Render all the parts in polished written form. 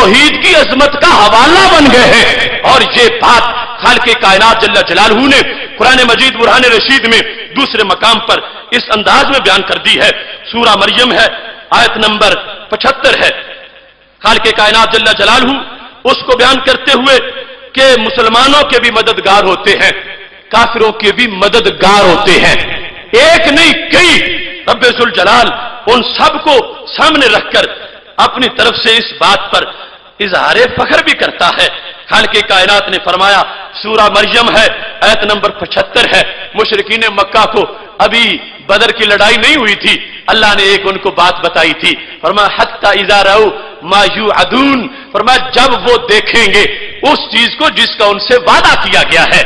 तौहीद की अजमत का हवाला बन गए हैं। और ये बात खालिक कायनात जल्ल जलालहू ने कुरान मजीद बुरहान रशीद में दूसरे मकाम पर इस अंदाज में बयान कर दी है। सूरा मरियम है, आयत नंबर 75 है। खालिक कायनात जल्ल जलालहू उसको बयान करते हुए कि मुसलमानों के भी मददगार होते हैं, काफिरों के भी मददगार होते हैं, एक नहीं कई। रब्बे जुल जलाल उन सबको सामने रखकर अपनी तरफ से इस बात पर इजहार फख्र भी करता है। खालिक कायनात ने फरमाया, सूरा मरियम है, आयत नंबर 75 है, मुशरिकीन मक्का को अभी बदर की लड़ाई नहीं हुई थी, अल्लाह ने एक उनको बात बताई थी। फरमाया हत्ता इज़ा रअू मा युअदून, फरमाया जब वो देखेंगे उस चीज को जिसका उनसे वादा किया गया है,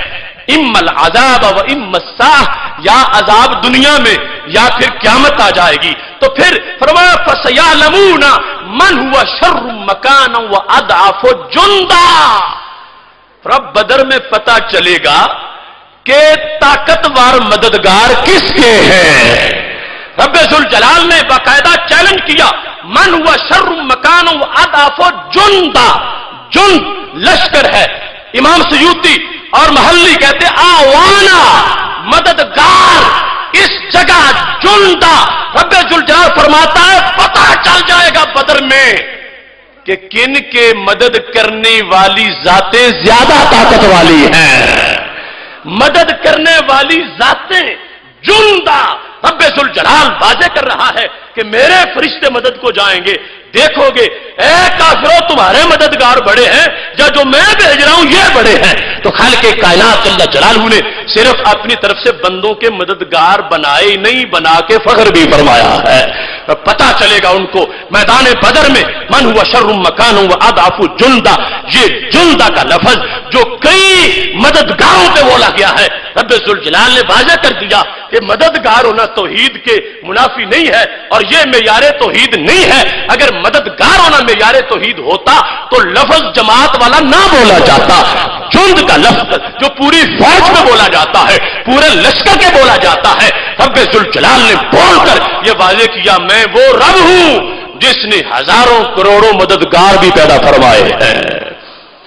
इम्मल अजाब व इम्मस्साह, या अजाब दुनिया में या फिर क्यामत आ जाएगी। तो फिर फरमाया फसयअलमूना मन हुवा शर्रु मकाना व अदअफु जुंदा, रब बदर में पता चलेगा कि ताकतवर मददगार किसके हैं। रब्बे जुल जलाल ने बाकायदा चैलेंज किया, मन हुआ शर्रु मकान व अदअफु जुंदा, जुंद लश्कर है। इमाम सयूती और महल्ली कहते आवाना, मददगार इस जगह जुंदा। रब्बे जुल जलाल फरमाता है पता चल जाएगा बदर में कि किन के मदद करने वाली जातें ज्यादा ताकत वाली हैं। मदद करने वाली जातें जुंदा। रब्बे जुल जलाल वाज़े कर रहा है कि मेरे फरिश्ते मदद को जाएंगे, देखोगे ए काफिरों तुम्हारे मददगार बड़े हैं या जो मैं भेज रहा हूं ये बड़े हैं। तो खालिक कायनात जल्ल जलालहू ने सिर्फ अपनी तरफ से बंदों के मददगार बनाए नहीं, बना के फख्र भी फरमाया है। पता चलेगा उनको मैदान बदर में मन हुआ शर्रु मकान व अदअफु जुंदा। ये जुंदा का लफ्ज जो कई मददगारों पे बोला गया है, रब्बे जुल जलाल ने वाज़े कर दिया कि मददगार होना तौहीद के मुनाफी नहीं है और ये मेयारे तौहीद नहीं है। अगर मददगार होना मेयारे तौहीद होता तो लफ्ज जमात वाला ना बोला जाता। जुंद का लफ्ज जो पूरी फौज में बोला जाता है, पूरे लश्कर के बोला जाता है, रब्बे जुल जलाल ने बोलकर यह वाज़े किया मैं वो रब हूं जिसने हजारों करोड़ों मददगार भी पैदा फरमाए हैं।